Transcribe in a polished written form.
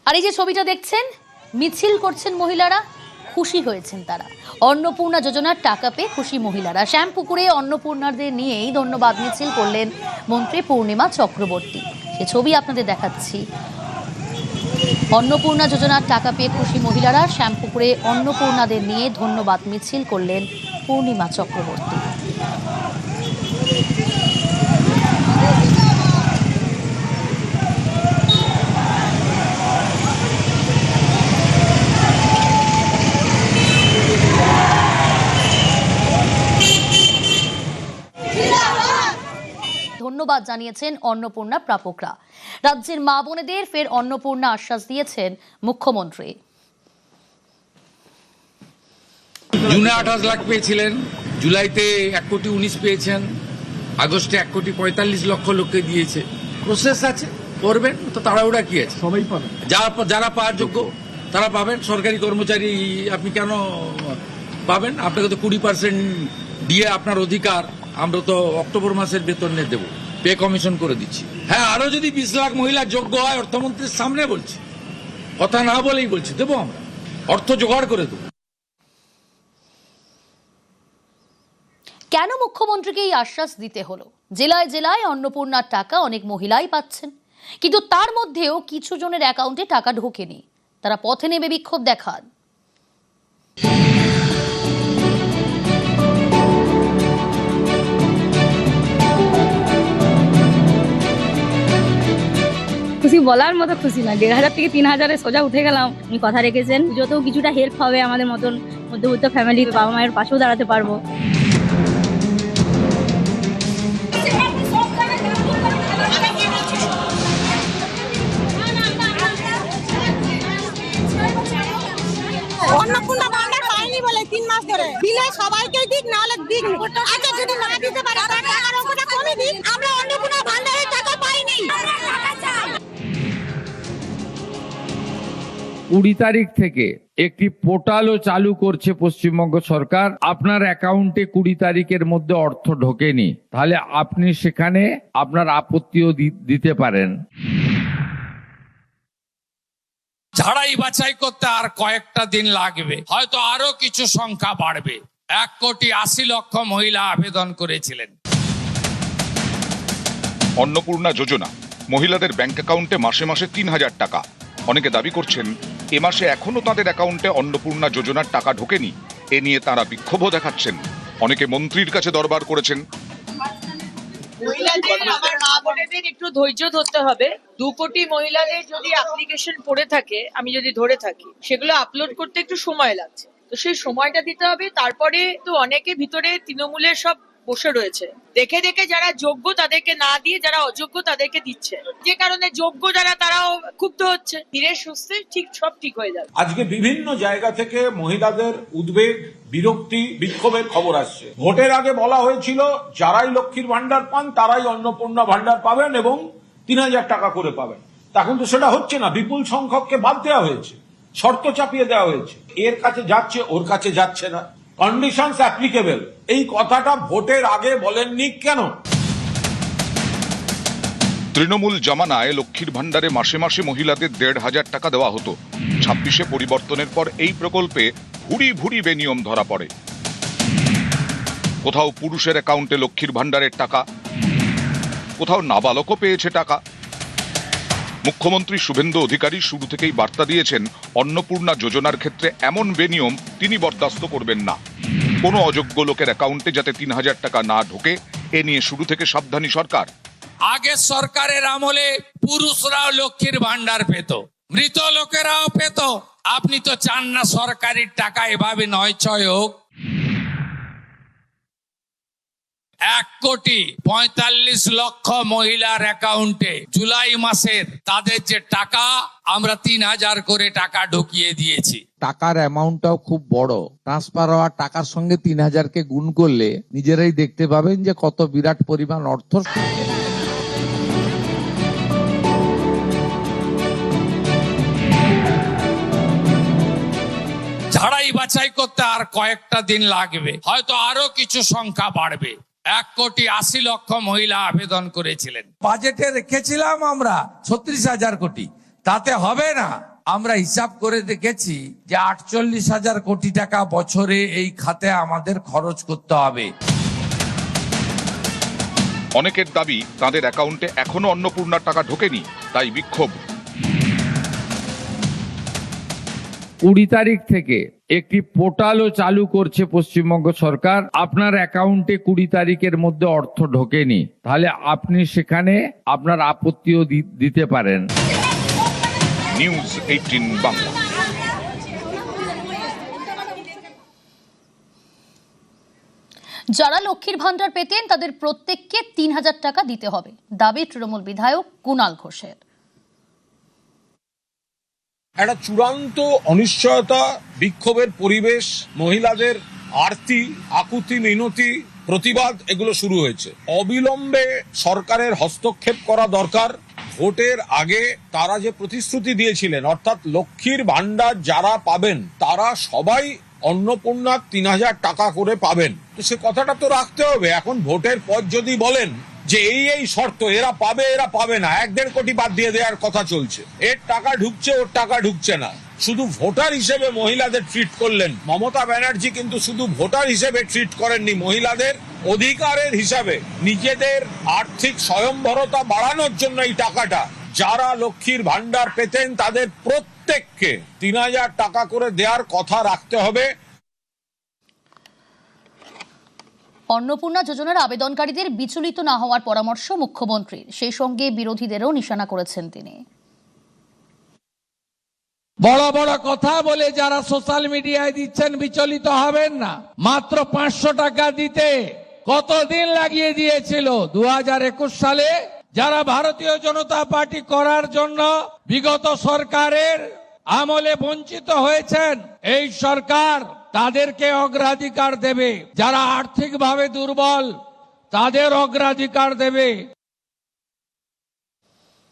আর এই যে ছবিটা দেখছেন, মিছিল করছেন মহিলারা, খুশি হয়েছেন তারা। অন্নপূর্ণা যোজনার টাকা পেয়ে খুশি মহিলারা। শ্যামপুকুরে অন্নপূর্ণাদের নিয়েই ধন্যবাদ মিছিল করলেন মন্ত্রী পূর্ণিমা চক্রবর্তী। সে ছবি আপনাদের দেখাচ্ছি। অন্নপূর্ণা যোজনার টাকা পেয়ে খুশি মহিলারা শ্যামপুকুরে অন্নপূর্ণাদের নিয়ে ধন্যবাদ মিছিল করলেন পূর্ণিমা চক্রবর্তী। ধন্যবাদ জানিয়েছেন অন্নপূর্ণা প্রাপকরা। রাজ্যের মা বোনেদের ফের অন্নপূর্ণা আশ্বাস দিয়েছেন মুখ্যমন্ত্রী। জুনে 28 লাখ পেয়েছিলেন, জুলাইতে 1,19,00,000 পেয়েছেন, আগস্টে 1,45,00,000 লোককে দিয়েছে। প্রসেস আছে, করবেন তো, তাড়াহুড়া কি আছে? সবাই পাবে, যারা পাওয়ার যোগ্য তারা পাবেন। সরকারি কর্মচারী আপনি কেন পাবেন? আপনাকে তো 20% দিয়ে আপনার অধিকার। আমরা তো অক্টোবর মাসের বেতন নিয়ে দেবো, পে কমিশন করে দিচ্ছি। হ্যাঁ, আরো যদি 20 লাখ মহিলা যোগ্য হয়, অর্থমন্ত্রীর সামনে বলছি, কথা না বলেই বলছি, দেবো, আমরা অর্থ জোগাড় করে দেবো। কেন মুখ্যমন্ত্রীকে এই আশ্বাস দিতে হলো? জেলায় জেলায় অন্নপূর্ণার টাকা অনেক মহিলাই পাচ্ছেন, কিন্তু তার মধ্যেও কিছু জনের অ্যাকাউন্টে টাকা ঢোকেনি। তারা পথে নেমে বিক্ষোভ দেখান। খুশি বলার মতো খুশি না। 1,500 থেকে 3,000 সোজা উঠে গেলাম। উনি কথা রেখেছেন, পুজোতেও কিছুটা হেল্প হবে আমাদের মতন মধ্যবিত্ত ফ্যামিলি, বাবা মায়ের পাশেও দাঁড়াতে পারবো। অন্নপূর্ণা ভান্ডার পাইনি বলে 3 মাস ধরে দিলে সবাইকে দিক, নাহলে দিক। আচ্ছা, যদি না দিতে পারে তার টাকার অঙ্কটা কমে দিক। আমরা অন্নপূর্ণা ভান্ডারের টাকা পাইনি। 20 তারিখ থেকে একটি পোর্টালও চালু করছে পশ্চিমবঙ্গ সরকার। আপনার অ্যাকাউন্টে 20 তারিখের মধ্যে অর্থ ঢোকেনি, তাহলে আপনি সেখানে আপনার আপত্তিও দিতে পারেন। ঝাড়াই বাছাই করতে আর কয়েকটা দিন লাগবে, হয়তো আরো কিছু সংখ্যা বাড়বে। 1,80,00,000 মহিলা আবেদন করেছিলেন। অন্নপূর্ণা যোজনা, মহিলাদের ব্যাংক অ্যাকাউন্টে মাসে মাসে 3,000 টাকা। অনেকে দাবি করছেন এ মাসে এখনো তাদের অ্যাকাউন্টে অন্নপূর্ণা যোজনার টাকা ঢোকেনি। এ নিয়ে তারা বিক্ষোভও দেখাচ্ছেন। অনেকে মন্ত্রীর কাছে দরবার করেছেন। মহিলাদের, আমার মা বোনেদের একটু ধৈর্য ধরতে হবে। 2 কোটি মহিলাদের যদি অ্যাপ্লিকেশন পড়ে থাকে, আমি যদি ধরে থাকি, সেগুলো আপলোড করতে একটু সময় লাগছে। তো সেই সময়টা দিতে হবে। তারপরে তো অনেকে ভিতরে তৃণমূলের সব বসে রয়েছে, দেখে দেখে যারা যোগ্য তাদেরকে না দিয়ে যারা অযোগ্য তাদেরকে দিচ্ছে, যে কারণে যোগ্য যারা তারাও ক্ষুব্ধ হচ্ছে। ধীরে সুস্থে সব ঠিক হয়ে যাবে। আজকে বিভিন্ন জায়গা থেকে মহিলাদের উদ্বেগ, বিরক্তি, বিক্ষোভের খবর আসছে। ভোটের আগে বলা হয়েছিল যারাই লক্ষ্মীর ভান্ডার পান তারাই অন্নপূর্ণা ভান্ডার পাবেন এবং 3,000 টাকা করে পাবেন। এখন তো সেটা হচ্ছে না। বিপুল সংখ্যককে বাদ দেওয়া হয়েছে, শর্ত চাপিয়ে দেওয়া হয়েছে। এর কাছে যাচ্ছে, ওর কাছে যাচ্ছে না। কন্ডিশনস অ্যাপ্লিকেবল, এই কথাটা ভোটের আগে বলেননি কেন? তৃণমূল জামানায় লক্ষ্মীর ভান্ডারে মাসে মাসে মহিলাদের 1,500 টাকা দেওয়া হতো। 26-এ পরিবর্তনের পর এই প্রকল্পে ভুরি ভুরি বেনিয়ম ধরা পড়ে। কোথাও পুরুষের অ্যাকাউন্টে লক্ষ্মীর ভান্ডারের টাকা, কোথাও নাবালকও পেয়েছে টাকা। মুখ্যমন্ত্রী শুভেন্দু অধিকারী শুরু থেকেই বার্তা দিয়েছেন, অন্নপূর্ণা যোজনার ক্ষেত্রে এমন বেনিয়ম তিনি বরদাস্ত করবেন না। কোনো অযোগ্য লোকের অ্যাকাউন্টে যাতে 3,000 টাকা না ঢোকে, এ নিয়ে শুরু থেকে সাবধানী সরকার। আগের সরকারের আমলে পুরুষরাও লক্ষ্মীর ভান্ডার পেত, মৃত লোকেরাও পেত। আপনি তো চান না সরকারের টাকা এভাবে 9-6 হোক। 1,45,00,000 মহিলার অ্যাকাউন্টে জুলাই মাসের তাদের যে টাকা, আমরা 3,000 করে টাকা ঢুকিয়ে দিয়েছি। টাকার অ্যামাউন্টটাও খুব বড়। ট্রান্সফার হওয়া টাকার সঙ্গে 3,000-কে গুণ করলে নিজেরাই দেখতে পাবেন যে কত বিরাট পরিমাণ অর্থ। ঝাড়াই বাছাই করতে আর কয়েকটা দিন লাগবে, হয়তো আরো কিছু সংখ্যা বাড়বে। 1,80,00,000 মহিলা আবেদন করেছিলেন। বাজেটে রেখেছিলাম আমরা 36,000 কোটি, তাতে হবে না। আমরা হিসাব করে দেখেছি যে 48,000 কোটি টাকা বছরে এই খাতে আমাদের খরচ করতে হবে। অনেকের দাবি তাদের অ্যাকাউন্টে এখনো অন্নপূর্ণার টাকা ঢোকেনি, তাই বিক্ষোভ। 20 তারিখ থেকে একটি পোর্টালও চালু করছে পশ্চিমবঙ্গ সরকার। আপনার অ্যাকাউন্টে 20 তারিখের মধ্যে অর্থ ঢোকেনি, তাহলে আপনি সেখানে আপনার আপত্তিও দিতে পারেন। নিউজ 18 বাংলা। যারা লক্ষ্মীর ভান্ডার পেতেন তাদের প্রত্যেককে 3,000 টাকা দিতে হবে, দাবি তৃণমূল বিধায়ক কুণাল ঘোষের। একটা চূড়ান্ত অনিশ্চয়তা, বিক্ষোভের পরিবেশ, মহিলাদের আরতি, আকুতি, মিনতি, প্রতিবাদ এগুলো শুরু হয়েছে। অবিলম্বে সরকারের হস্তক্ষেপ করা দরকার। ভোটের আগে তারা যে প্রতিশ্রুতি দিয়েছিলেন, অর্থাৎ লক্ষ্মীর ভান্ডার যারা পাবেন তারা সবাই অন্নপূর্ণা 3,000 টাকা করে পাবেন, তো সে কথাটা তো রাখতে হবে। এখন ভোটের পর যদি বলেন যে এই শর্ত, এরা পাবে এরা পাবে না, 1.5 কোটি বাদ দিয়ে দেওয়ার কথা চলছে, এর টাকা ঢুকছে ওর টাকা ঢুকছে না, শুধু ভোটার হিসেবে মহিলাদের ট্রিট করলেন। মমতা ব্যানার্জি কিন্তু শুধু ভোটার হিসেবে ট্রিট করেননি, মহিলাদের অধিকারের হিসাবে নিজেদের আর্থিক স্বয়ংবরতা বাড়ানোর জন্য এই টাকাটা যারা লক্ষ্মীর ভান্ডার পেতেন তাদের প্রত্যেককে 3,000 টাকা করে দেওয়ার কথা রাখতে হবে। অন্নপূর্ণা যোজনার আবেদনকারীদের বিচলিত না হওয়ার পরামর্শ মুখ্যমন্ত্রীর, সেই সঙ্গে বিরোধীদেরও নিশানা করেছেন তিনি। বড় বড় কথা বলে যারা সোশ্যাল মিডিয়ায় দিচ্ছেন বিচলিত হবেন না। মাত্র 500 টাকা দিতে কতদিন লাগিয়ে দিয়েছিল 2021 সালে যারা ভারতীয় জনতা পার্টি করার জন্য বিগত সরকারের আমলে বঞ্চিত হয়েছেন। এই সরকার তাদেরকে অগ্রাধিকার দেবে, যারা আর্থিকভাবে দুর্বল তাদের অগ্রাধিকার দেবে।